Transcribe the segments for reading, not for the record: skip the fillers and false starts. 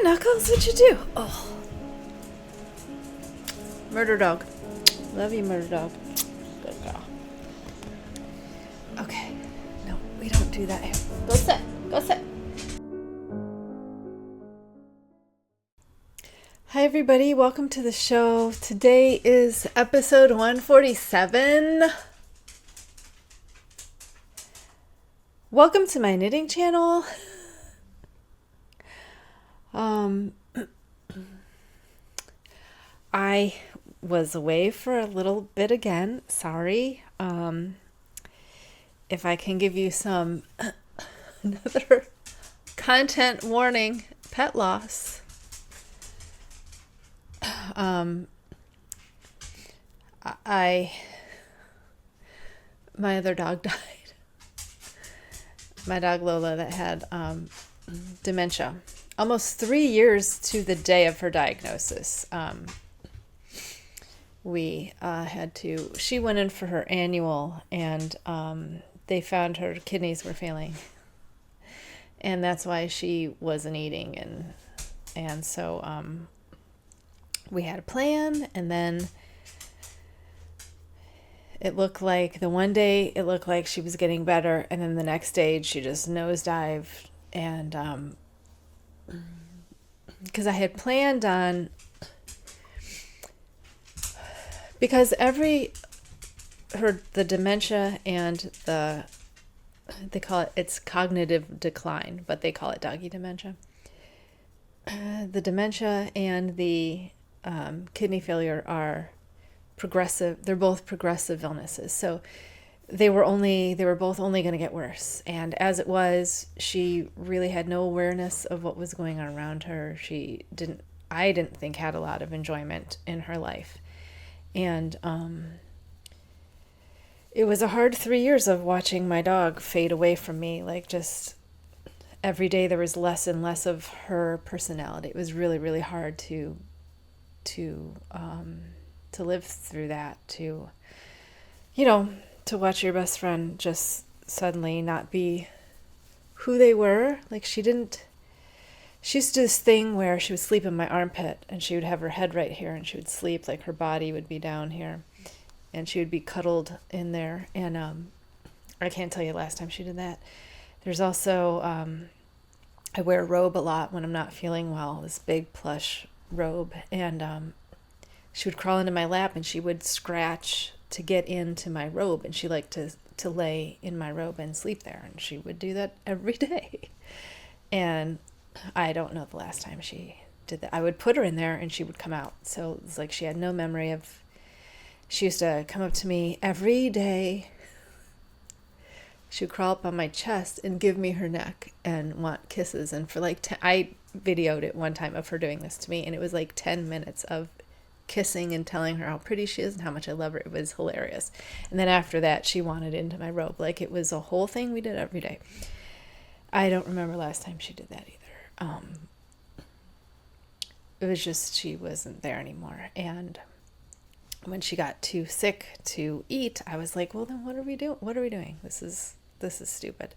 Knuckles, what'd you do? Oh. Murder dog. Love you, murder dog. Good girl. Okay. No, we don't do that here. Go sit. Go sit. Hi, everybody. Welcome to the show. Today is episode 147. Welcome to my knitting channel. I was away for a little bit again. Sorry. If I can give you some another content warning, pet loss. My other dog died. My dog Lola that had dementia. Almost 3 years to the day of her diagnosis. She went in for her annual, and they found her kidneys were failing. And that's why she wasn't eating. And so we had a plan, and then it looked like she was getting better, and then the next day she just nosedived. And because I had planned on, because the dementia and they call it's cognitive decline, but they call it doggy dementia. The dementia and the kidney failure are progressive. They're both progressive illnesses. So they were both only going to get worse. And as it was, she really had no awareness of what was going on around her. I didn't think had a lot of enjoyment in her life. And it was a hard 3 years of watching my dog fade away from me. Like, just every day there was less and less of her personality. It was really, really hard to live through that, to watch your best friend just suddenly not be who they were. Like, she used to do this thing where she would sleep in my armpit, and she would have her head right here, and she would sleep, like her body would be down here, and she would be cuddled in there. And I can't tell you the last time she did that. There's also, I wear a robe a lot when I'm not feeling well, this big plush robe, and she would crawl into my lap, and she would scratch to get into my robe, and she liked to lay in my robe and sleep there, and she would do that every day. And I don't know the last time she did that. I would put her in there and she would come out. So it's like she had no memory of. She used to come up to me every day. She would crawl up on my chest and give me her neck and want kisses. And for I videoed it one time of her doing this to me, and it was like 10 minutes of kissing and telling her how pretty she is and how much I love her. It was hilarious. And then after that, she wanted into my robe. Like, it was a whole thing we did every day. I don't remember last time she did that either. It was just she wasn't there anymore. And when she got too sick to eat, I was like, well, then what are we doing? What are we doing? This is stupid.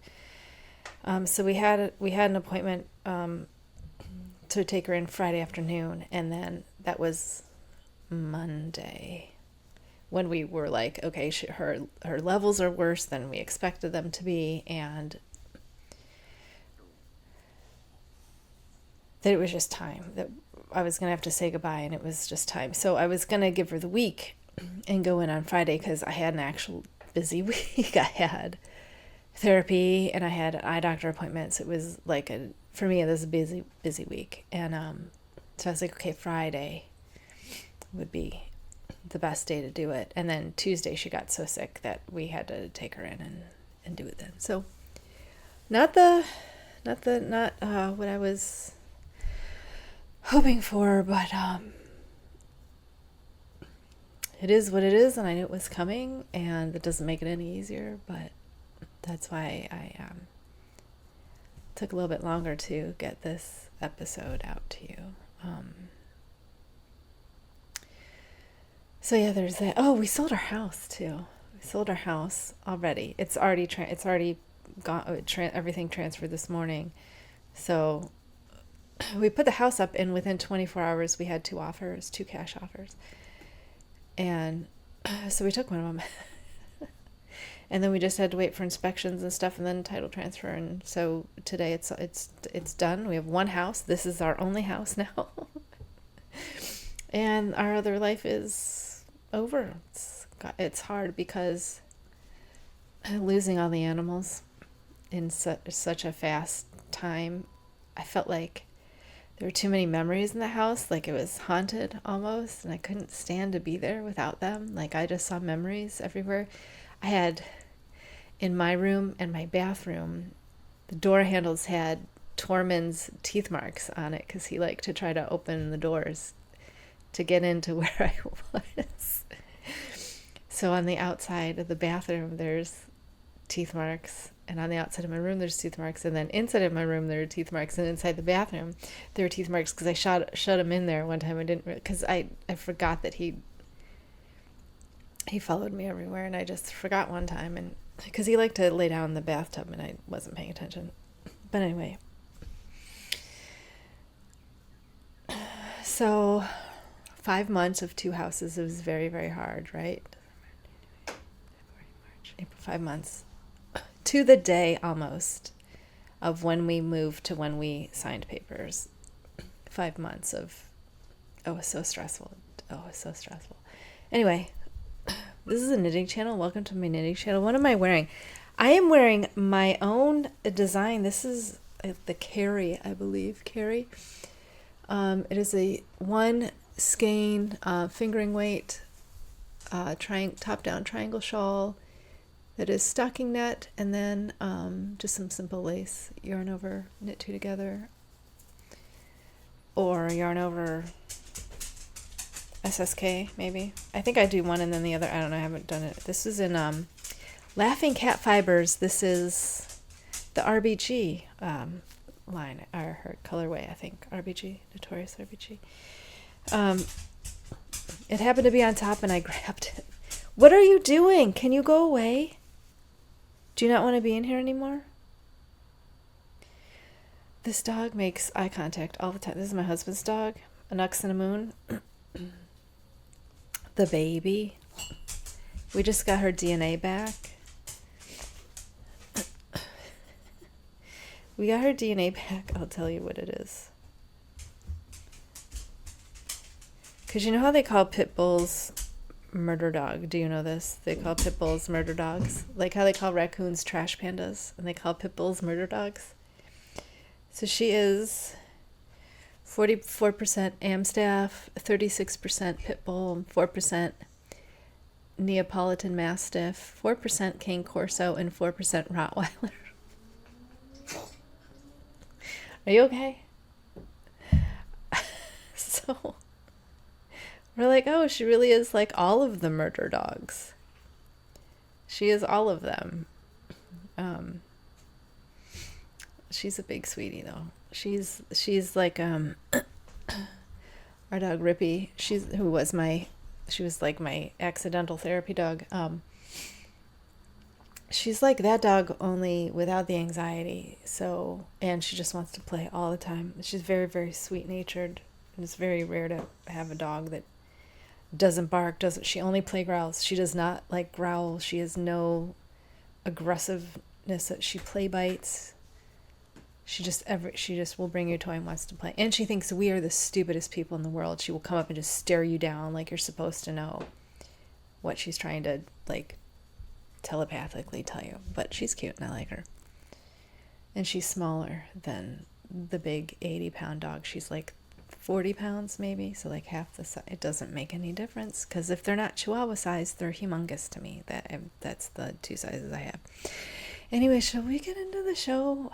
So we had an appointment to take her in Friday afternoon, and then that was Monday when we were like, okay, her levels are worse than we expected them to be, and that it was just time, that I was going to have to say goodbye, and it was just time. So I was going to give her the week and go in on Friday, because I had an actual busy week. I had therapy and I had eye doctor appointments. It was like for me, it was a busy week. And so I was like, okay, Friday would be the best day to do it. And then Tuesday she got so sick that we had to take her in and do it then. So not what I was hoping for, but it is what it is, and I knew it was coming, and it doesn't make it any easier, but that's why I took a little bit longer to get this episode out to you. So yeah, there's that. Oh, we sold our house too. We sold our house already. It's already gone. Everything transferred this morning. So we put the house up, and within 24 hours we had two cash offers. And so we took one of them. And then we just had to wait for inspections and stuff, and then title transfer. And so today it's done. We have one house. This is our only house now. And our other life is over. It's hard because losing all the animals in such a fast time, I felt like there were too many memories in the house, like it was haunted almost, and I couldn't stand to be there without them. Like I just saw memories everywhere. I had, in my room and my bathroom, the door handles had Tormund's teeth marks on it because he liked to try to open the doors to get into where I was. So on the outside of the bathroom, there's teeth marks, and on the outside of my room, there's teeth marks, and then inside of my room, there are teeth marks, and inside the bathroom, there are teeth marks because I shut him in there one time. I didn't, because I forgot that he followed me everywhere, and I just forgot one time, and because he liked to lay down in the bathtub, and I wasn't paying attention. But anyway, so 5 months of two houses, it was very, very hard, right? April, 5 months. To the day almost of when we moved to when we signed papers. 5 months of, it was so stressful. Anyway, this is a knitting channel. Welcome to my knitting channel. What am I wearing? I am wearing my own design. This is the Carrie, I believe. Carrie. It is a one skein fingering weight top-down triangle shawl that is stocking net, and then just some simple lace, yarn over, knit two together, or yarn over SSK maybe. I think I do one and then the other. I don't know. I haven't done it. This is in Laughing Cat Fibers. This is the RBG line, or her colorway, I think. RBG, Notorious RBG. It happened to be on top, and I grabbed it. What are you doing? Can you go away? Do you not want to be in here anymore? This dog makes eye contact all the time. This is my husband's dog, a Nux and a Moon. The baby. We just got her DNA back. We got her DNA back. I'll tell you what it is. Because you know how they call pit bulls murder dog? Do you know this? They call pit bulls murder dogs. Like how they call raccoons trash pandas, and they call pit bulls murder dogs. So she is 44% Amstaff, 36% pit bull, 4% Neapolitan Mastiff, 4% Cane Corso, and 4% Rottweiler. Are you okay? So we're like, oh, she really is like all of the murder dogs. She is all of them. She's a big sweetie though. She's like our dog Rippy. She was like my accidental therapy dog. She's like that dog, only without the anxiety. So, and she just wants to play all the time. She's very, very sweet natured. And it's very rare to have a dog that doesn't bark, she only play growls. She does not like growl. She has no aggressiveness. She play bites. She just will bring you a toy and wants to play. And she thinks we are the stupidest people in the world. She will come up and just stare you down like you're supposed to know what she's trying to like telepathically tell you. But she's cute and I like her. And she's smaller than the big 80-pound dog. She's like 40 pounds maybe, so like half the size. It doesn't make any difference because if they're not Chihuahua size, they're humongous to me. That's the two sizes I have. Anyway, shall we get into the show?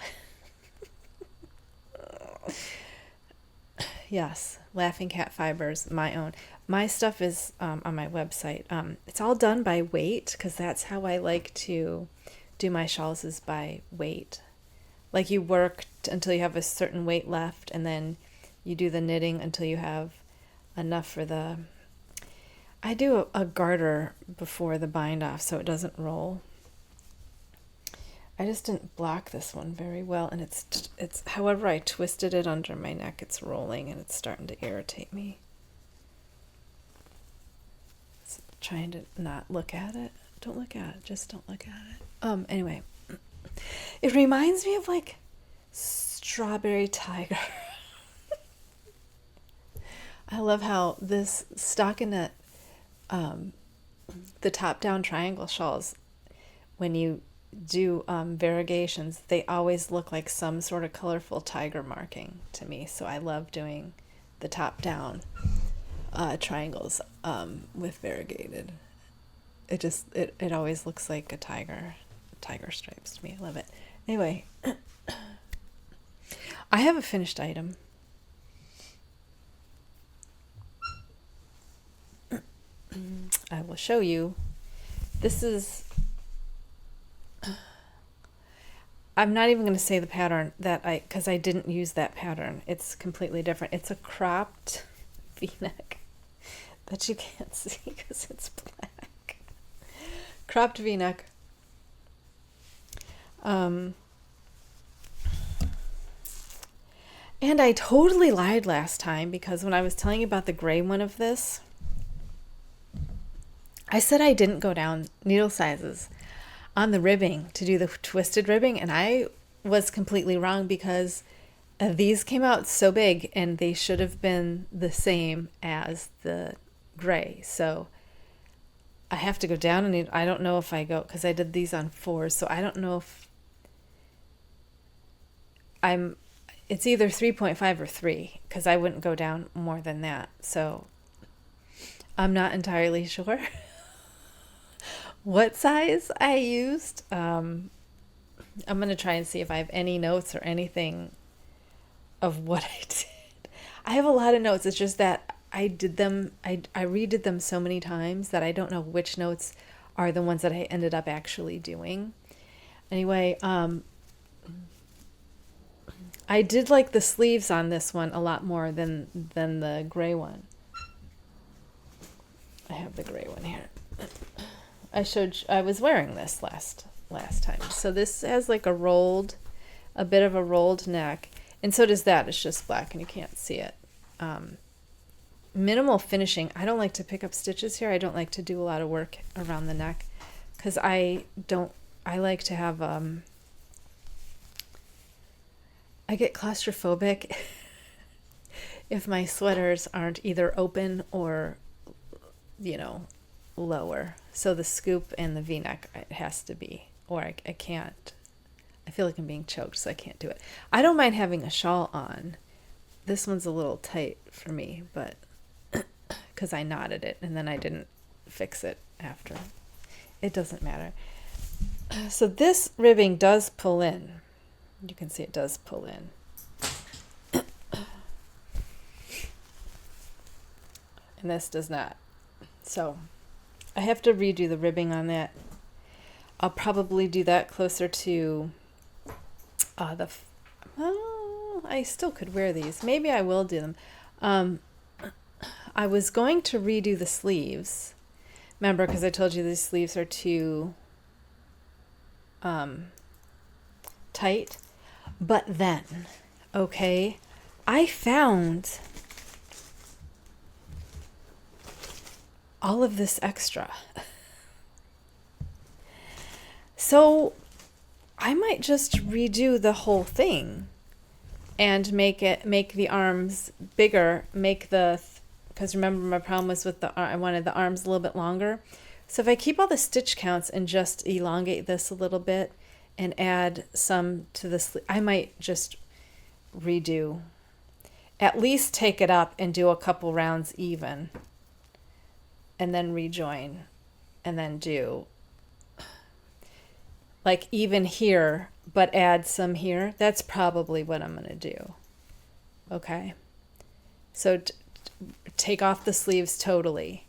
Yes, Laughing Cat Fibers, my own. My stuff is on my website. It's all done by weight because that's how I like to do my shawls, is by weight. Like you work until you have a certain weight left, and then you do the knitting until you have enough for the... I do a garter before the bind off so it doesn't roll. I just didn't block this one very well, and it's however I twisted it under my neck, it's rolling and it's starting to irritate me. It's trying to not look at it. Don't look at it. Just don't look at it. Anyway, it reminds me of like Strawberry Tiger. I love how this stockinette, the top-down triangle shawls, when you do variegations, they always look like some sort of colorful tiger marking to me. So I love doing the top-down triangles with variegated. It always looks like a tiger stripes to me. I love it. Anyway, I have a finished item. I will show you. This is, I'm not even going to say the pattern because I didn't use that pattern. It's completely different. It's a cropped V-neck that you can't see because it's black. Cropped V-neck. And I totally lied last time because when I was telling you about the gray one of this, I said I didn't go down needle sizes on the ribbing to do the twisted ribbing, and I was completely wrong because these came out so big and they should have been the same as the gray. So I have to go down, and I don't know if I go, because I did these on 4s, so I don't know if it's either 3.5 or 3, because I wouldn't go down more than that. So I'm not entirely sure what size I used. I'm going to try and see if I have any notes or anything of what I did. I have a lot of notes. It's just that I did them, I redid them so many times that I don't know which notes are the ones that I ended up actually doing. Anyway, I did like the sleeves on this one a lot more than the gray one. I have the gray one here. I was wearing this last time. So this has like a bit of a rolled neck, and so does that. It's just black and you can't see it. Minimal finishing. I don't like to pick up stitches here. I don't like to do a lot of work around the neck because I like to have, I get claustrophobic if my sweaters aren't either open or, lower. So the scoop and the V-neck, it has to be, or I can't. I feel like I'm being choked, so I can't do it. I don't mind having a shawl on. This one's a little tight for me, but because I knotted it and then I didn't fix it after. It doesn't matter. So this ribbing does pull in. You can see it does pull in. And this does not. So I have to redo the ribbing on that. I'll probably do that closer to I still could wear these. Maybe I will do them. I was going to redo the sleeves. Remember, because I told you these sleeves are too tight. But then, okay, I found all of this extra. So I might just redo the whole thing and make the arms bigger, because remember my problem was with I wanted the arms a little bit longer. So if I keep all the stitch counts and just elongate this a little bit and add some to the sleeve, I might just redo, at least take it up and do a couple rounds even, and then rejoin, and then do like even here, but add some here. That's probably what I'm going to do. Okay. So take off the sleeves totally.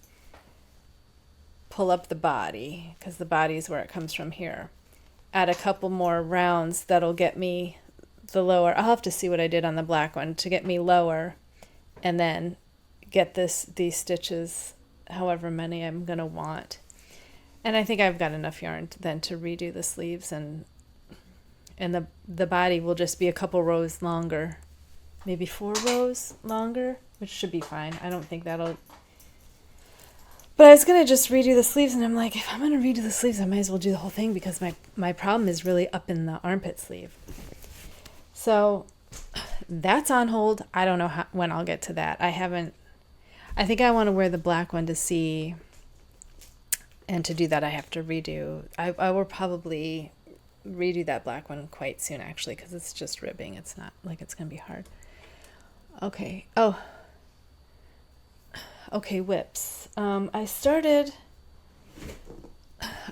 Pull up the body, because the body is where it comes from here. Add a couple more rounds that'll get me the lower. I'll have to see what I did on the black one to get me lower, and then get these stitches, however many I'm going to want. And I think I've got enough yarn then to redo the sleeves and And the body will just be a couple rows longer, maybe 4 rows longer, which should be fine. I don't think that'll. But I was gonna just redo the sleeves, and I'm like, if I'm gonna redo the sleeves, I might as well do the whole thing, because my problem is really up in the armpit sleeve. So that's on hold. I don't know when I'll get to that. I think I want to wear the black one to see, and to do that I have to redo. I will probably redo that black one quite soon, actually, because it's just ribbing. It's not like it's gonna be hard. Okay. Okay, whips. I started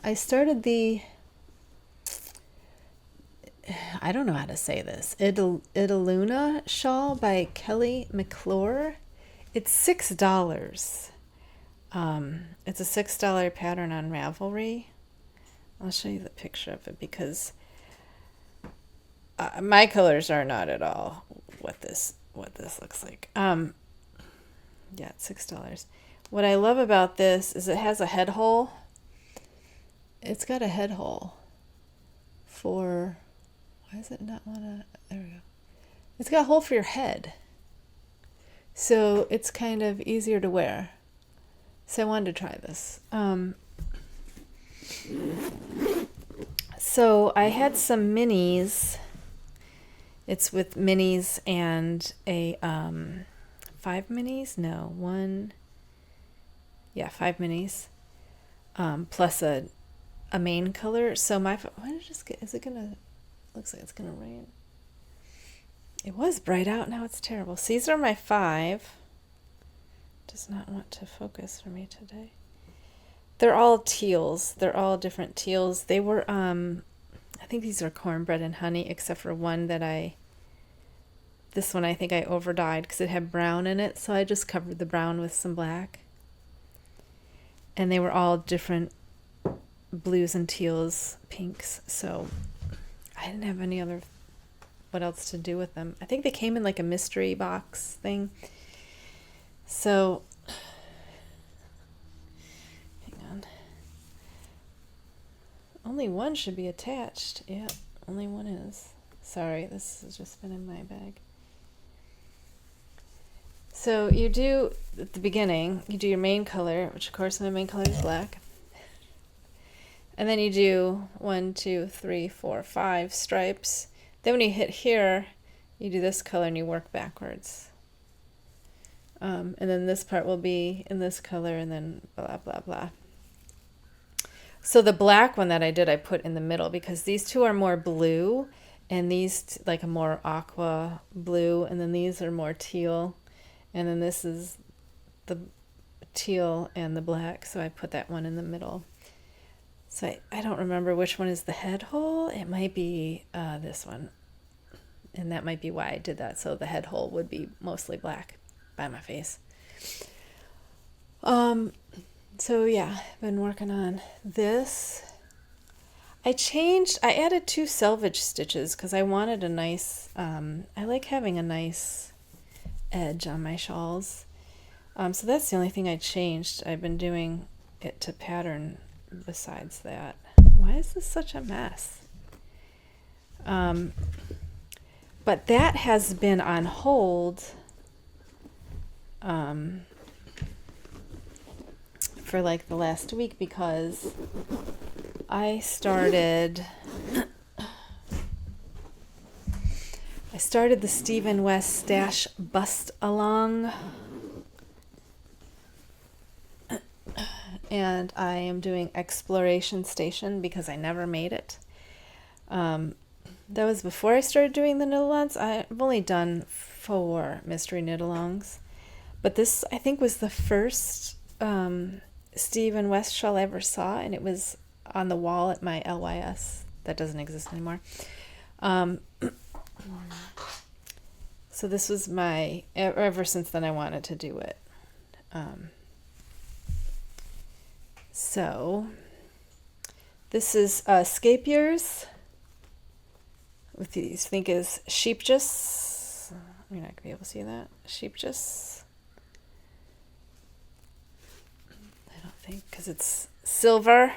the, I don't know how to say this, Idaluna shawl by Kelly McClure. It's $6. It's a $6 pattern on Ravelry. I'll show you the picture of it, because my colors are not at all what this looks like. Yeah, it's $6. What I love about this is it has a head hole. It's got a head hole for, why does it not want to, there we go. It's got a hole for your head. So it's kind of easier to wear. So I wanted to try this. So I had some minis. It's with minis and a 5 minis? No, 5 minis. Plus a main color. So why did it just get, looks like it's gonna rain. It was bright out, now it's terrible. So these are my 5. Does not want to focus for me today. They're all teals. They're all different teals. They were, I think these are cornbread and honey, except for one that this one I think I over dyed because it had brown in it, so I just covered the brown with some black. And they were all different blues and teals, pinks, so I didn't have any other, what else to do with them. I think they came in like a mystery box thing. So, hang on. Only one should be attached. Yeah, only one is. Sorry, this has just been in my bag. So you do, at the beginning, you do your main color, which of course my main color is black. And then you do 1, 2, 3, 4, 5 stripes. Then when you hit here, you do this color and you work backwards. And then this part will be in this color, and then blah, blah, blah. So the black one that I did, I put in the middle, because these two are more blue, and these like a more aqua blue, and then these are more teal. And then this is the teal and the black, so I put that one in the middle. So I don't remember which one is the head hole. It might be this one. And that might be why I did that. So the head hole would be mostly black by my face. So yeah, I've been working on this. I added 2 selvage stitches because I wanted a nice, I like having a nice edge on my shawls. So that's the only thing I changed. I've been doing it to pattern besides that. Why is this such a mess? But that has been on hold for like the last week, because I started the Stephen West Stash Bust Along, and I am doing Exploration Station because I never made it. That was before I started doing the knit-alongs. I've only done 4 mystery knit-alongs, but this I think was the first Stephen West shawl I ever saw, and it was on the wall at my LYS. That doesn't exist anymore. So this was ever since then I wanted to do it. So this is Scapiers with these, I think is sheepjus. You're not going to be able to see that. Sheepjus. I don't think, because it's silver.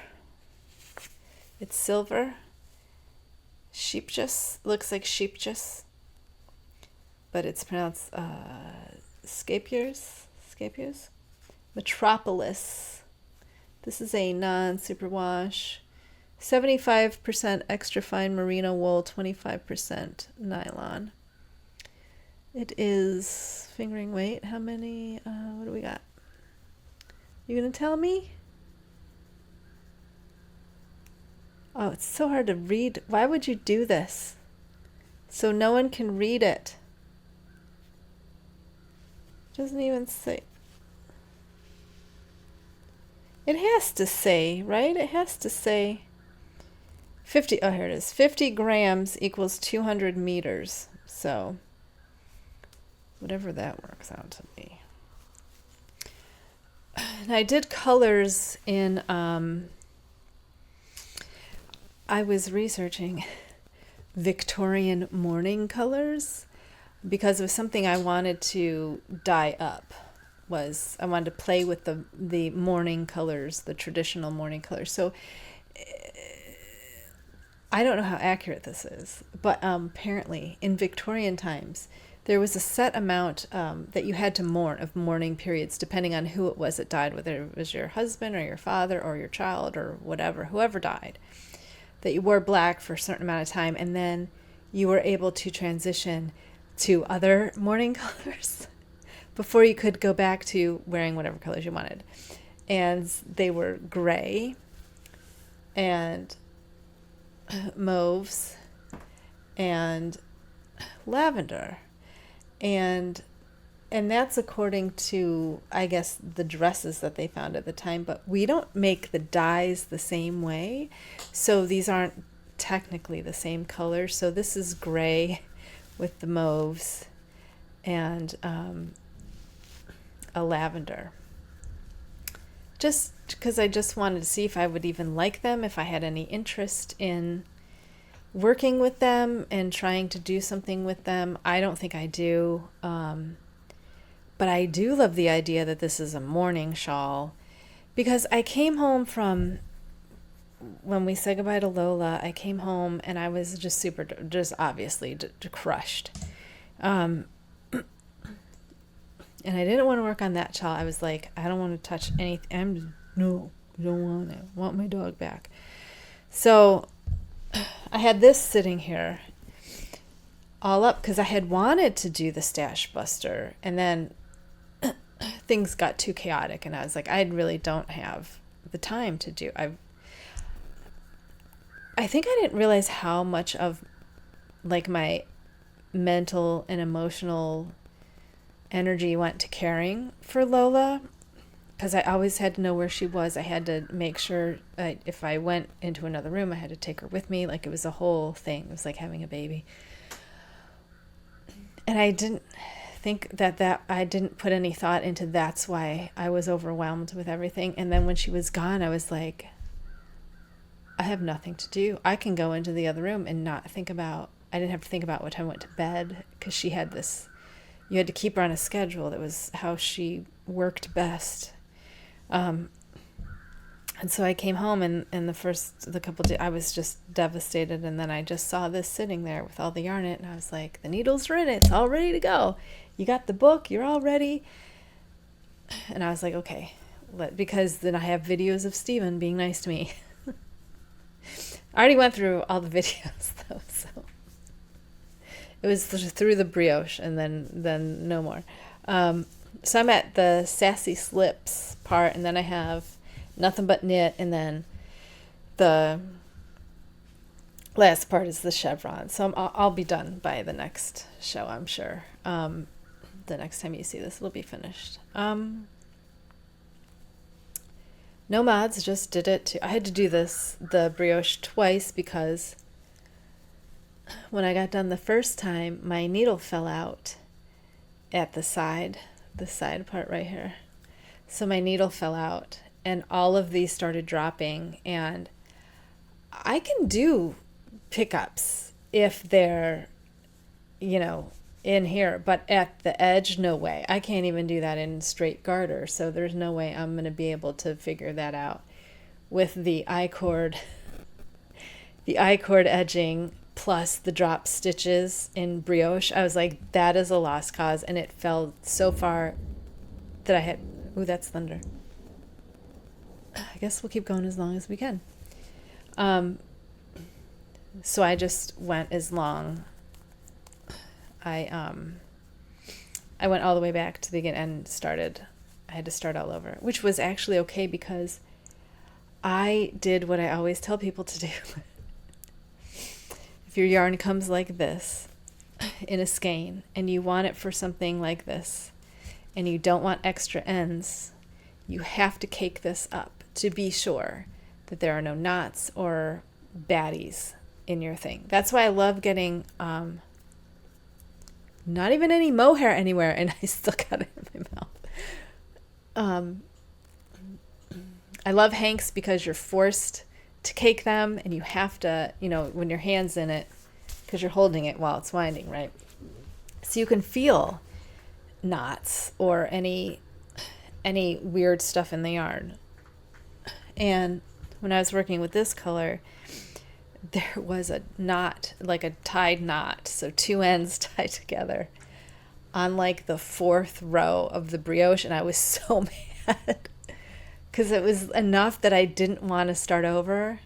It's silver. Sheepjus, looks like sheepjus, but it's pronounced scapiers. Metropolis. This is a non-superwash. 75% extra fine merino wool, 25% nylon. It is fingering weight. How many? What do we got? You gonna tell me? Oh, it's so hard to read. Why would you do this? So no one can read it. It doesn't even say. It has to say, right? It has to say 50. Oh, here it is. 50 grams equals 200 meters. So whatever that works out to be. And I did colors in, I was researching Victorian mourning colors because it was something I wanted to dye up. I wanted to play with the mourning colors, the traditional mourning colors. So I don't know how accurate this is, but apparently in Victorian times, there was a set amount that you had to mourn of mourning periods, depending on who it was that died, whether it was your husband or your father or your child or whatever, whoever died, that you wore black for a certain amount of time, and then you were able to transition to other mourning colors before you could go back to wearing whatever colors you wanted. And they were gray and mauves and lavender. And that's according to, I guess, the dresses that they found at the time. But we don't make the dyes the same way. So these aren't technically the same color. So this is gray with the mauves and a lavender. Just because I just wanted to see if I would even like them, if I had any interest in working with them and trying to do something with them. I don't think I do. But I do love the idea that this is a mourning shawl, because I came home from, when we said goodbye to Lola, I came home and I was just obviously crushed. And I didn't want to work on that shawl. I was like, I don't want to touch anything. No, I don't want it. I want my dog back. So I had this sitting here all up because I had wanted to do the stash buster, and then things got too chaotic and I was like, I really don't have the time to do. I think I didn't realize how much of like my mental and emotional energy went to caring for Lola, because I always had to know where she was. I had to make sure if I went into another room, I had to take her with me. Like, it was a whole thing. It was like having a baby. And I didn't think that I didn't put any thought into that's why I was overwhelmed with everything. And then when she was gone, I was like, I have nothing to do. I can go into the other room and not think about, I didn't have to think about what time I went to bed, because she had this, you had to keep her on a schedule. That was how she worked best. And so I came home, and the couple days I was just devastated, and then I just saw this sitting there with all the yarn in it, and I was like, the needles are in it, it's all ready to go. You got the book, you're all ready. And I was like, okay, because then I have videos of Steven being nice to me. I already went through all the videos though, so it was through the brioche and then no more. So I'm at the sassy slips part, and then I have nothing but knit, and then the last part is the chevron. So I'll be done by the next show, I'm sure. The next time you see this, it'll be finished. No mods, just did it. I had to do the brioche twice, because when I got done the first time, my needle fell out at the side part right here. So my needle fell out, and all of these started dropping, and I can do pickups if they're, in here, but at the edge, no way. I can't even do that in straight garter, so there's no way I'm going to be able to figure that out with the I-cord edging plus the drop stitches in brioche, I was like, that is a lost cause. And it fell so far that I had, ooh, that's thunder. I guess we'll keep going as long as we can. So I just went as long. I went all the way back to the beginning and I had to start all over, which was actually okay because I did what I always tell people to do. If your yarn comes like this in a skein and you want it for something like this and you don't want extra ends, you have to cake this up to be sure that there are no knots or baddies in your thing. That's why I love getting not even any mohair anywhere, and I still got it in my mouth. I love hanks because you're forced to cake them, and you have to, when your hand's in it, because you're holding it while it's winding, right? So you can feel knots or any weird stuff in the yarn. And when I was working with this color, there was a knot, like a tied knot, so two ends tied together on like the fourth row of the brioche, and I was so mad because it was enough that I didn't want to start over,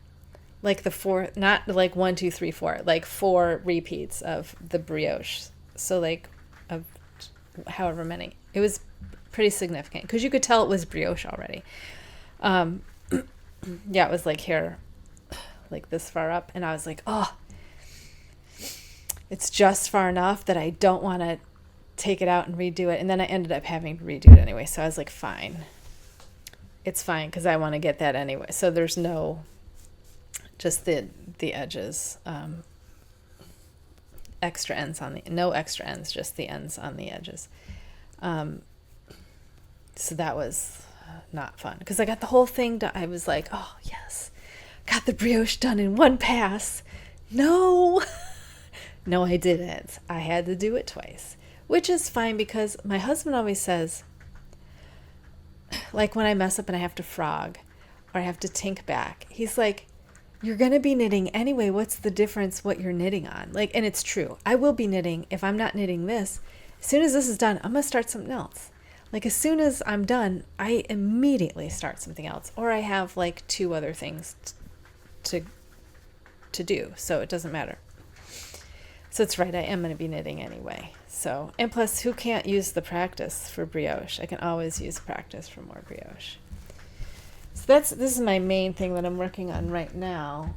like the four, not like 1, 2, 3, 4, like 4 repeats of the brioche, so like of however many. It was pretty significant because you could tell it was brioche already. Yeah, it was like here, like this far up, and I was like, oh, it's just far enough that I don't want to take it out and redo it. And then I ended up having to redo it anyway, so I was like, fine, it's fine, because I want to get that anyway. So there's no, just the edges, extra ends on the, no extra ends, just the ends on the edges. So that was not fun because I got the whole thing done. I was like, oh yes, got the brioche done in one pass. No, no, I didn't. I had to do it twice, which is fine because my husband always says, like when I mess up and I have to frog or I have to tink back, he's like, you're going to be knitting anyway. What's the difference what you're knitting on? Like, and it's true. I will be knitting. If I'm not knitting this, as soon as this is done, I'm going to start something else. Like as soon as I'm done, I immediately start something else, or I have like 2 other things to do, so it doesn't matter. So it's right, I am going to be knitting anyway. So, and plus, who can't use the practice for brioche? I can always use practice for more brioche. So this is my main thing that I'm working on right now.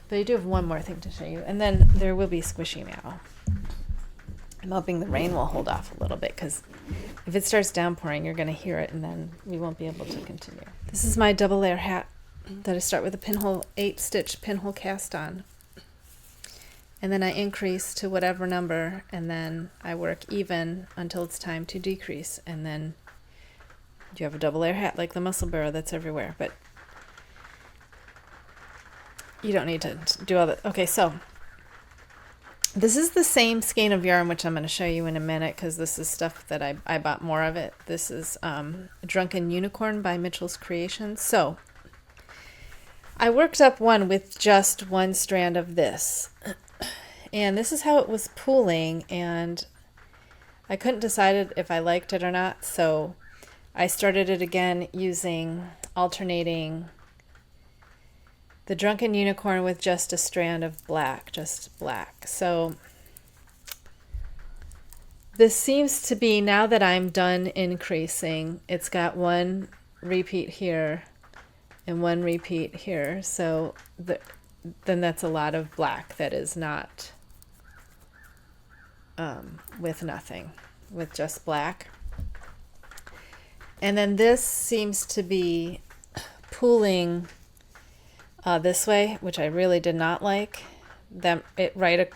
But I do have one more thing to show you, and then there will be squishy now. I'm hoping the rain will hold off a little bit, because if it starts downpouring, you're going to hear it, and then we won't be able to continue. This is my double layer hat that I start with a pinhole, 8-stitch pinhole cast on. And then I increase to whatever number, and then I work even until it's time to decrease. And then you have a double layer hat like the muscle burrow that's everywhere, but you don't need to do all that. Okay, so this is the same skein of yarn, which I'm going to show you in a minute, because this is stuff that I bought more of it. This is Drunken Unicorn by Mitchell's Creations. So I worked up one with just one strand of this. And this is how it was pooling, and I couldn't decide if I liked it or not, so I started it again using alternating the Drunken Unicorn with just a strand of black, just black. So this seems to be, now that I'm done increasing, it's got one repeat here and one repeat here, so then that's a lot of black that is not with nothing, with just black. And then this seems to be pooling this way, which I really did not like. Them it right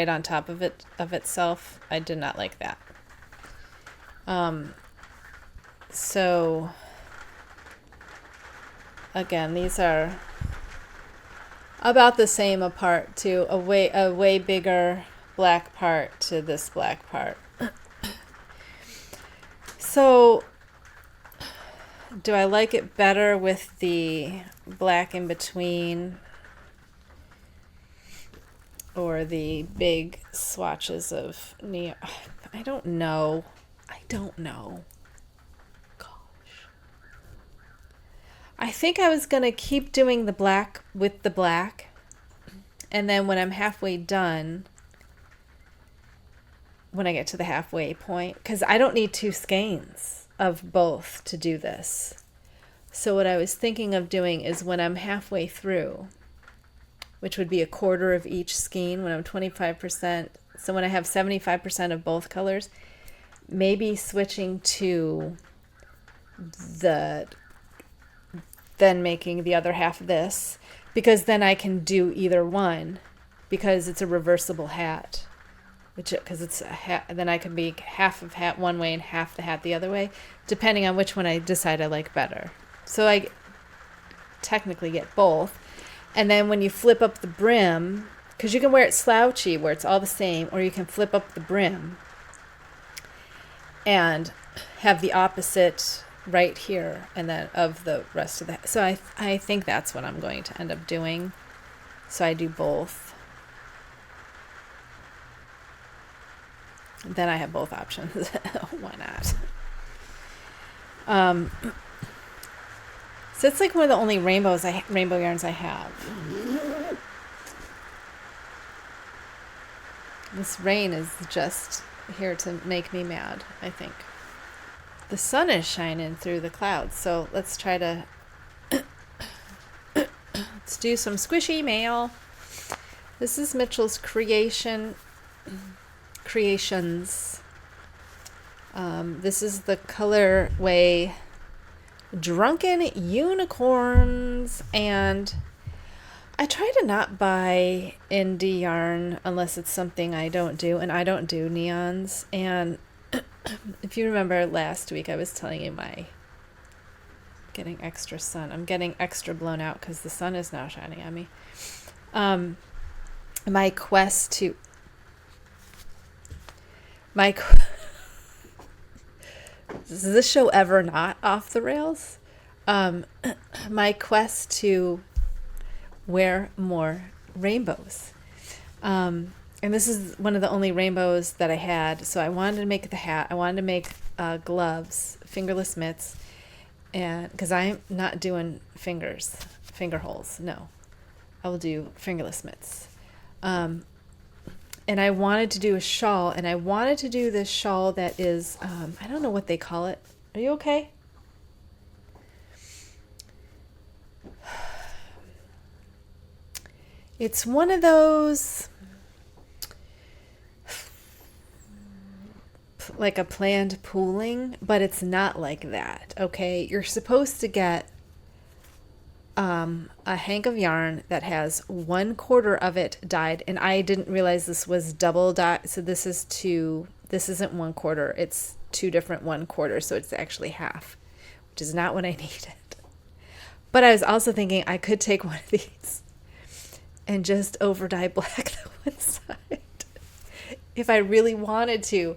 on top of itself. I did not like that. So again, these are about the same apart to a way bigger black part to this black part. So do I like it better with the black in between? or the big swatches of neon. I don't know. Gosh. I think I was going to keep doing the black with the black. And then when I'm halfway done, when I get to the halfway point, because I don't need 2 skeins of both to do this. So what I was thinking of doing is when I'm halfway through, which would be a quarter of each skein, when I'm 25%, so when I have 75% of both colors, maybe switching to then making the other half of this, because then I can do either one, because it's a reversible hat, because it's a hat, then I can make half of hat one way and half the hat the other way, depending on which one I decide I like better. So I technically get both. And then when you flip up the brim, because you can wear it slouchy where it's all the same, or you can flip up the brim and have the opposite right here and then of the rest of the. So I think that's what I'm going to end up doing. So I do both. Then I have both options. Why not? So it's like one of the only rainbow yarns I have. This rain is just here to make me mad, I think. The sun is shining through the clouds, so let's try to let's do some squishy mail. This is Mitchell's Creations. This is the colorway Drunken Unicorns, and I try to not buy indie yarn unless it's something I don't do, and I don't do neons. And if you remember last week, I was telling you getting extra sun. I'm getting extra blown out because the sun is now shining on me. My quest to is this show ever not off the rails? My quest to wear more rainbows. And this is one of the only rainbows that I had. So I wanted to make the hat. I wanted to make gloves, fingerless mitts, and because I'm not doing finger holes. No, I will do fingerless mitts. And I wanted to do a shawl, and I wanted to do this shawl that is, I don't know what they call it. Are you okay? It's one of those, like a planned pooling, but it's not like that, okay? You're supposed to get a hank of yarn that has 1/4 of it dyed, and I didn't realize this was double dye, so this isn't 1/4, it's 2 different 1/4, so it's actually half, which is not what I needed. But I was also thinking I could take one of these and just over dye black the one side if I really wanted to,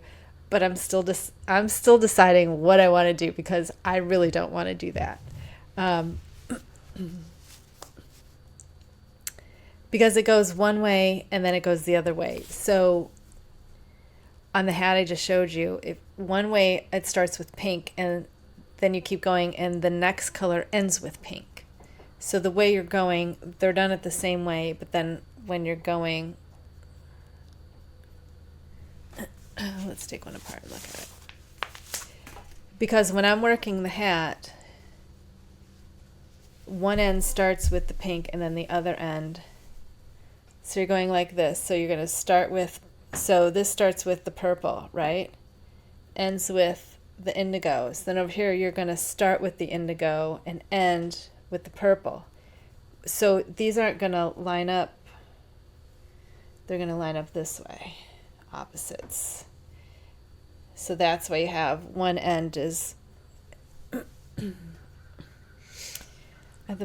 but I'm still deciding what I want to do, because I really don't want to do that. Because it goes one way and then it goes the other way. So on the hat I just showed you, if one way it starts with pink and then you keep going and the next color ends with pink. So the way you're going, they're done it the same way, but then when you're going, let's take one apart and look at it. Because when I'm working the hat, one end starts with the pink and then the other end. So you're going like this. So you're going to start with, so this starts with the purple, right? Ends with the indigos. Then over here you're going to start with the indigo and end with the purple. So these aren't going to line up. They're going to line up this way, opposites. So that's why you have one end is the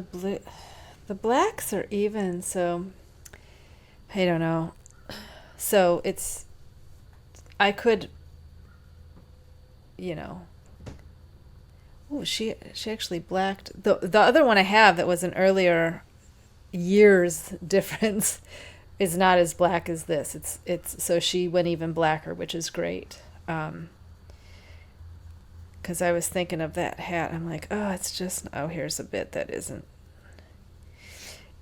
blue, the blacks are even, so I don't know. So it's, I could, oh, she actually blacked the other one I have that was an earlier year's difference. is not as black as this. So she went even blacker, which is great. Because I was thinking of that hat. I'm like, oh, here's a bit that isn't.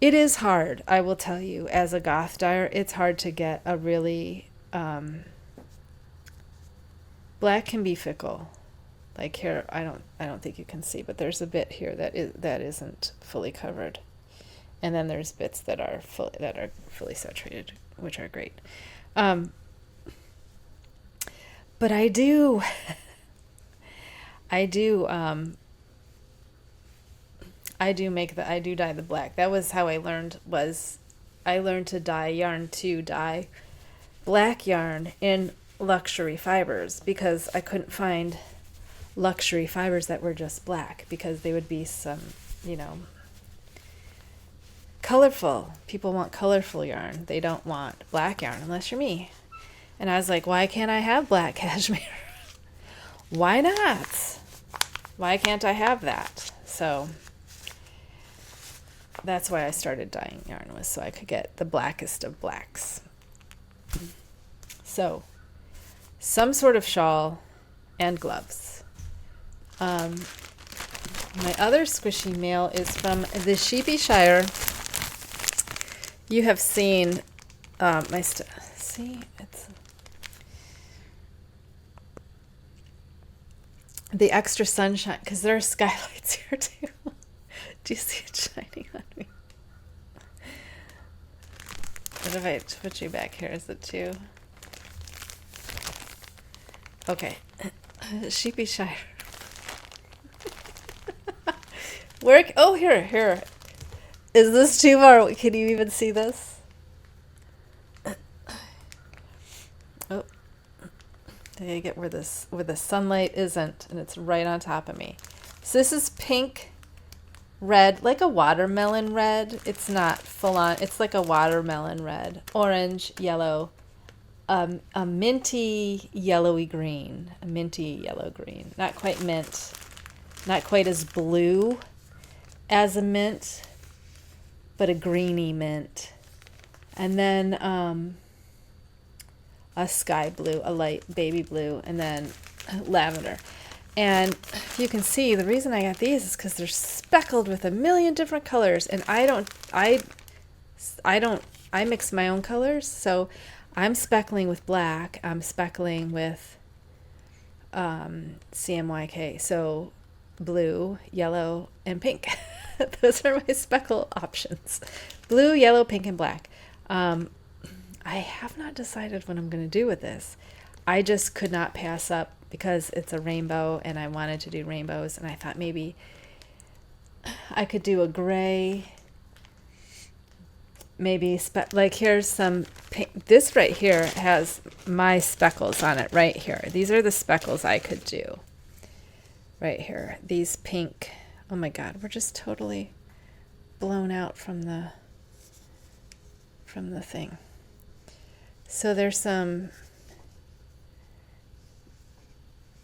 It is hard, I will tell you, as a goth dyer, it's hard to get a really, black can be fickle. Like here, I don't think you can see, but there's a bit here that isn't fully covered. And then there's bits that are fully saturated, which are great. But I do dye the black. That was how I learned to dye yarn, to dye black yarn in luxury fibers, because I couldn't find luxury fibers that were just black, because they would be some, colorful. People want colorful yarn. They don't want black yarn unless you're me. And I was like, why can't I have black cashmere? Why not? Why can't I have that? So that's why I started dyeing yarn, was so I could get the blackest of blacks. So some sort of shawl and gloves. My other squishy mail is from the Sheepyshire. You have seen my stuff. See, it's the extra sunshine, because there are skylights here too. Do you see it shining on me? What if I put you back here? Is it too? Okay. Sheepyshire. Work. Oh, here. Is this too far? Can you even see this? Oh. I get where the sunlight isn't, and it's right on top of me. So this is pink, red, like a watermelon red. It's not full on. It's like a watermelon red, orange, yellow, a minty yellowy green, a minty yellow green. Not quite mint, not quite as blue as a mint, but a greeny mint. And then a sky blue, a light baby blue, and then lavender. And if you can see, the reason I got these is because they're speckled with a million different colors, and I mix my own colors. So I'm speckling with black, I'm speckling with CMYK, so blue, yellow, and pink. Those are my speckle options. Blue, yellow, pink, and black. I have not decided what I'm going to do with this. I just could not pass up, because it's a rainbow and I wanted to do rainbows, and I thought maybe I could do a gray, maybe like here's some pink. This right here has my speckles on it right here. These are the speckles I could do right here. These pink. Oh my God, we're just totally blown out from the thing. So there's some,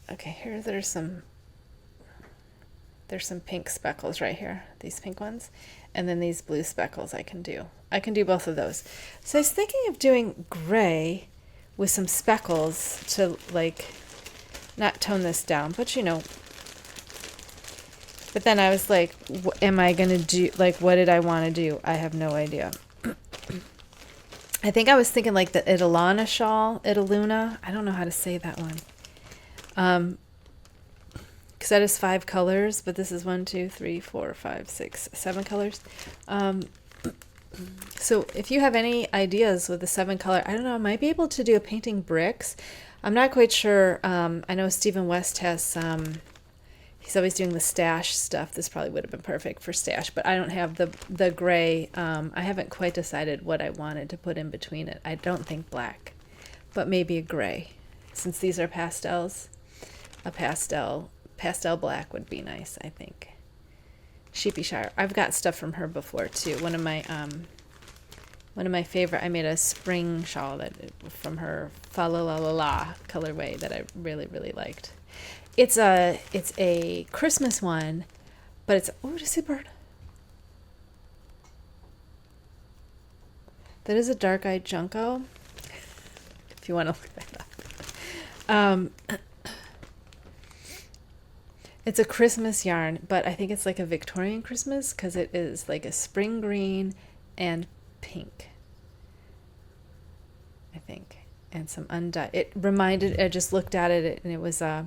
okay, here there's some pink speckles right here, these pink ones, and then these blue speckles I can do both of those. So I was thinking of doing gray with some speckles to, like, not tone this down, but but then I was like, am I going to do, like, what did I want to do? I have no idea. I think I was thinking like the Italana shawl, Italuna. I don't know how to say that one. Because that is 5 colors, but this is 1, 2, 3, 4, 5, 6, 7 colors. So if you have any ideas with the 7 color, I don't know, I might be able to do a painting bricks. I'm not quite sure. I know Stephen West has some. He's always doing the stash stuff. This probably would have been perfect for stash, but I don't have the gray. I haven't quite decided what I wanted to put in between it. I don't think black, but maybe a gray. Since these are pastels, a pastel black would be nice, I think. Sheepyshire. I've got stuff from her before too. One of my favorite. I made a spring shawl from her Fa La La La La colorway that I really, really liked. It's a Christmas one, but it's, oh, did you see a bird? That is a dark-eyed junco, if you want to look that up. It's a Christmas yarn, but I think it's like a Victorian Christmas because it is like a spring green and pink, I think, and some undyed. It reminded. I just looked at it, and it was a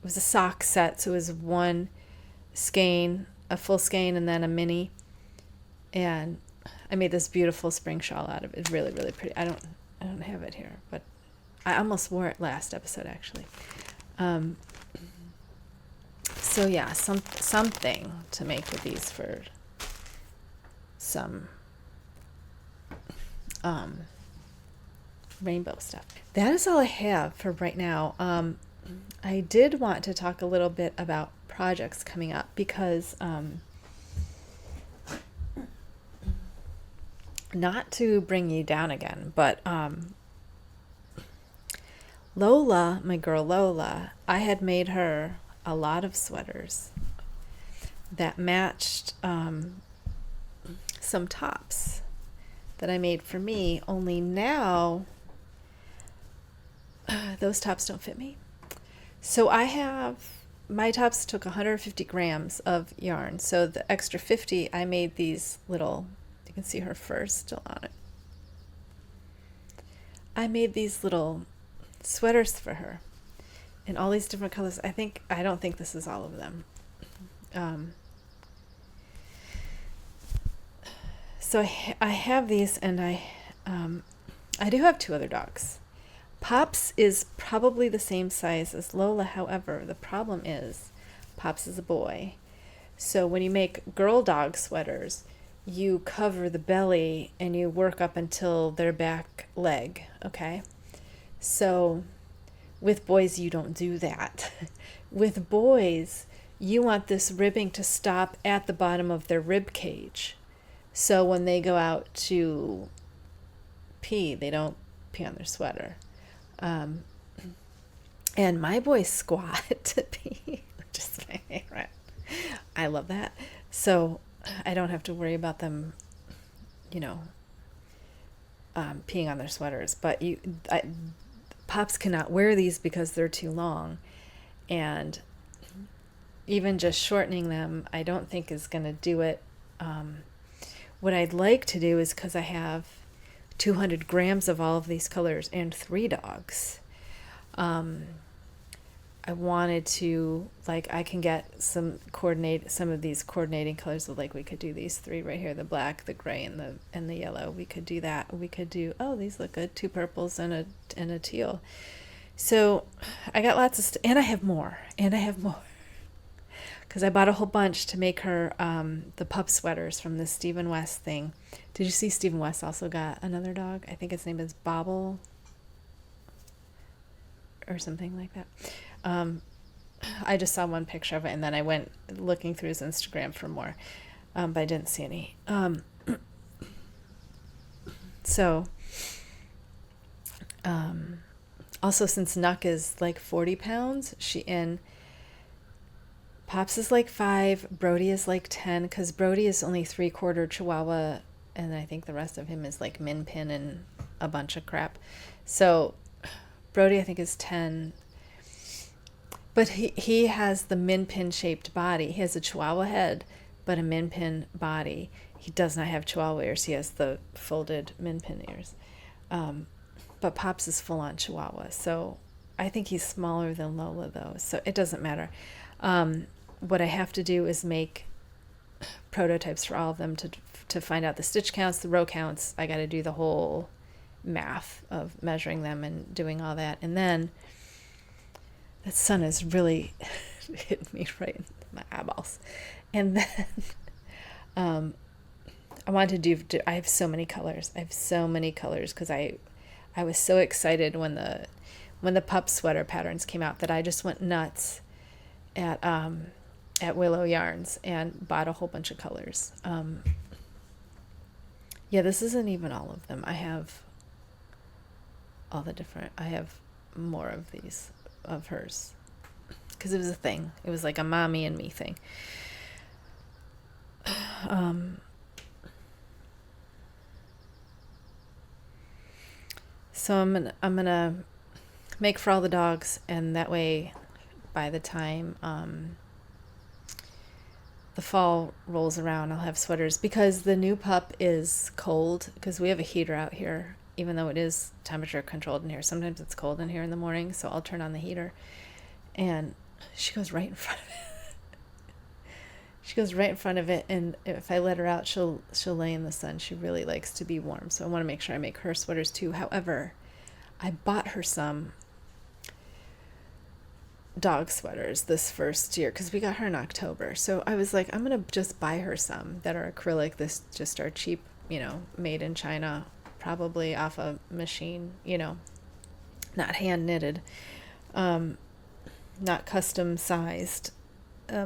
sock set. So it was one skein, a full skein, and then a mini. And I made this beautiful spring shawl out of it. It's really, really pretty. I don't have it here, but I almost wore it last episode, actually. So yeah, something to make with these for some rainbow stuff. That is all I have for right now. I did want to talk a little bit about projects coming up because not to bring you down again, but Lola, my girl Lola, I had made her a lot of sweaters that matched some tops that I made for me, only now those tops don't fit me. So my tops took 150 grams of yarn. So the extra 50, I made these little, you can see her fur still on it. I made these little sweaters for her in all these different colors. I don't think this is all of them. So I have these, and I do have two other dogs. Pops is probably the same size as Lola. However, the problem is Pops is a boy. So when you make girl dog sweaters, you cover the belly and you work up until their back leg, okay? So with boys, you don't do that. With boys, you want this ribbing to stop at the bottom of their rib cage. So when they go out to pee, they don't pee on their sweater. And my boys squat to pee, which is my favorite. I love that. So I don't have to worry about them, peeing on their sweaters. But Pops cannot wear these because they're too long. And even just shortening them, I don't think is going to do it. What I'd like to do is, because I have 200 grams of all of these colors and 3 dogs, I wanted to, I can get some of these coordinating colors. So we could do these 3 right here, the black, the gray, and the yellow. We could do that. We could do, these look good, 2 purples and a teal. So I got lots of and I have more, because I bought a whole bunch to make her the pup sweaters from the Stephen West thing. Did you see Stephen West also got another dog? I think his name is Bobble or something like that. I just saw one picture of it, and then I went looking through his Instagram for more, but I didn't see any. Also, since Nuck is 40 pounds, Pops is 5, Brody is 10, because Brody is only 3/4 Chihuahua, and I think the rest of him is min pin and a bunch of crap. So Brody, I think, is 10. But he has the min pin shaped body. He has a Chihuahua head, but a min pin body. He does not have Chihuahua ears. He has the folded min pin ears. But Pops is full on Chihuahua. So I think he's smaller than Lola, though. So it doesn't matter. What I have to do is make prototypes for all of them to find out the stitch counts, the row counts. I got to do the whole math of measuring them and doing all that. And then that sun has really hit me right in my eyeballs. And then I wanted to do, I have so many colors. Because I was so excited when the pup sweater patterns came out that I just went nuts at Willow Yarns and bought a whole bunch of colors. This isn't even all of them. I have I have more of these, of hers, because it was a thing. It was like a mommy and me thing. So I'm gonna make for all the dogs, and that way, by the time the fall rolls around, I'll have sweaters, because the new pup is cold, because we have a heater out here, even though it is temperature controlled in here. Sometimes it's cold in here in the morning, so I'll turn on the heater, and she goes right in front of it. She goes right in front of it, and if I let her out, she'll lay in the sun. She really likes to be warm, so I want to make sure I make her sweaters too. However, I bought her some dog sweaters this first year because we got her in October. So I was like, I'm gonna just buy her some that are acrylic. This just are cheap, made in China, probably off a machine, not hand knitted, not custom sized,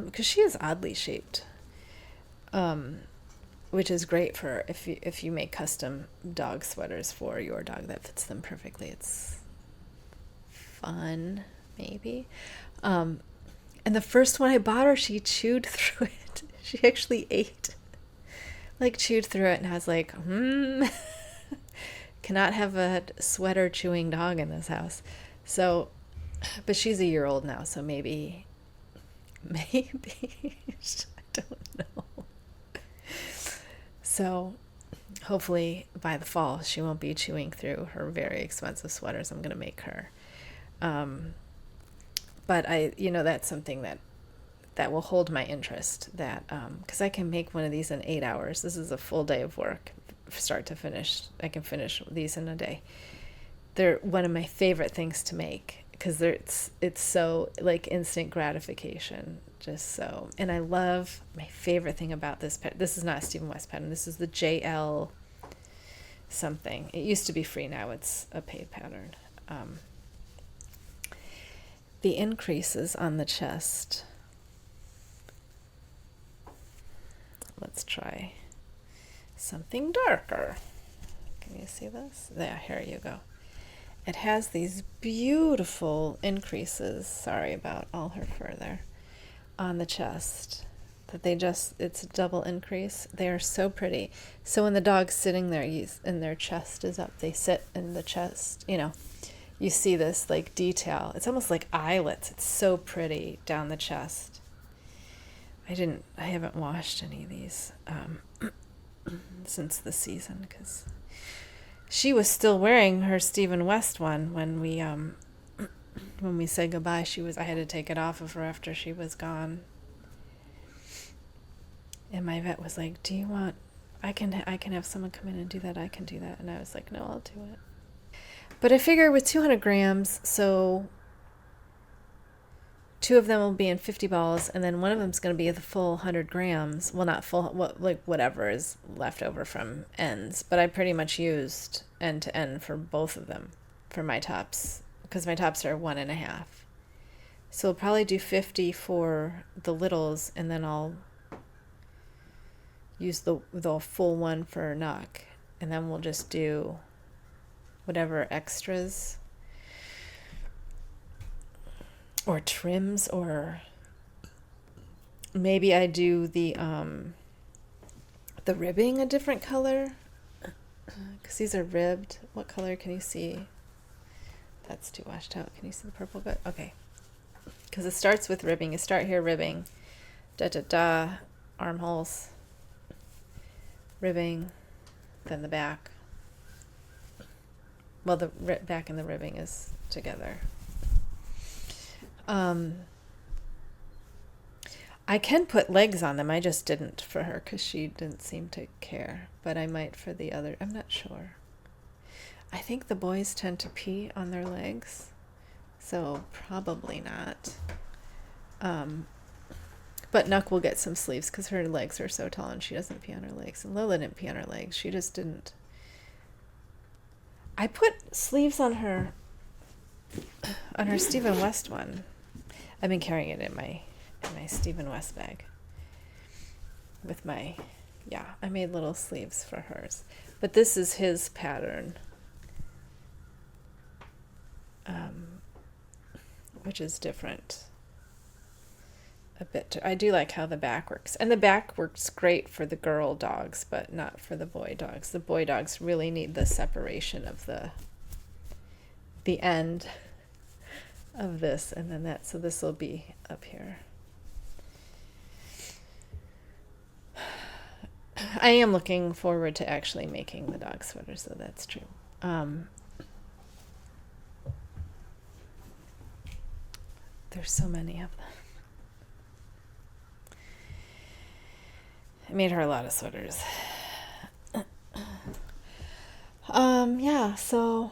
because she is oddly shaped, which is great for if you make custom dog sweaters for your dog that fits them perfectly. It's fun, maybe. And the first one I bought her, she chewed through it. She actually chewed through it, and I was like, cannot have a sweater chewing dog in this house. So, but she's a year old now, so maybe, I don't know. So hopefully by the fall, she won't be chewing through her very expensive sweaters I'm going to make her. But that's something that will hold my interest, that because I can make one of these in 8 hours. This is a full day of work, start to finish. I can finish these in a day. They're one of my favorite things to make, because it's so like instant gratification, just so. And I love, my favorite thing about this pattern, this is not a Stephen West pattern, this is the JL something. It used to be free, now it's a paid pattern. The increases on the chest. Let's try something darker. Can you see this? There, here you go. It has these beautiful increases, sorry about all her fur there, on the chest. It's a double increase. They are so pretty. So when the dog's sitting there and their chest is up, they sit in the chest, you see this like detail. It's almost like eyelets. It's so pretty down the chest. I haven't washed any of these since the season, because she was still wearing her Stephen West one when we said goodbye. I had to take it off of her after she was gone. And my vet was like, "Do you want? I can have someone come in and do that. I can do that." And I was like, "No, I'll do it." But I figure with 200 grams, so 2 of them will be in 50 balls, and then one of them's going to be the full 100 grams. Well, not full, whatever is left over from ends. But I pretty much used end to end for both of them for my tops, because my tops are 1.5. So I'll probably do 50 for the littles, and then I'll use the full one for Nuck, and then we'll just do whatever extras or trims, or maybe I do the ribbing a different color, because these are ribbed. What color can you see? That's too washed out. Can you see the purple bit? Okay, because it starts with ribbing. You start here ribbing, armholes, ribbing, then the back. Well, the back and the ribbing is together. I can put legs on them. I just didn't for her because she didn't seem to care. But I might for the other. I'm not sure. I think the boys tend to pee on their legs, so probably not. But Nuck will get some sleeves because her legs are so tall and she doesn't pee on her legs. And Lola didn't pee on her legs. She just didn't. I put sleeves on her Stephen West one. I've been carrying it in my Stephen West bag with my, I made little sleeves for hers. But this is his pattern, which is different a bit. I do like how the back works. And the back works great for the girl dogs, but not for the boy dogs. The boy dogs really need the separation of the the end of this, and then that, so this will be up here. I am looking forward to actually making the dog sweaters, so that's true. There's so many of them. I made her a lot of sweaters. Yeah, so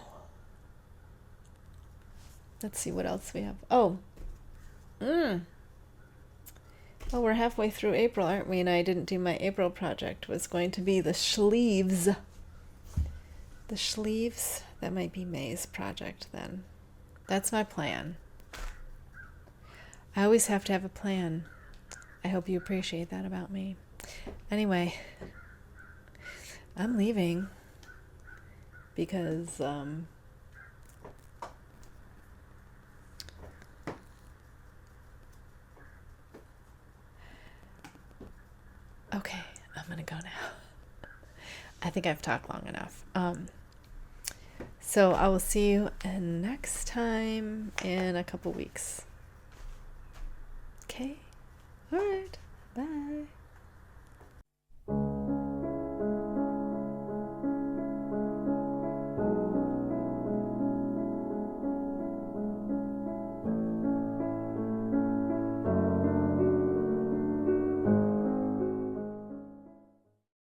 let's see what else we have. Oh, we're halfway through April, aren't we? And I didn't do my April project. Was going to be the sleeves. The sleeves, that might be May's project then. That's my plan. I always have to have a plan. I hope you appreciate that about me. Anyway, I'm leaving because okay, I'm gonna go now. I think I've talked long enough. So I will see you next time in a couple weeks. Okay? All right.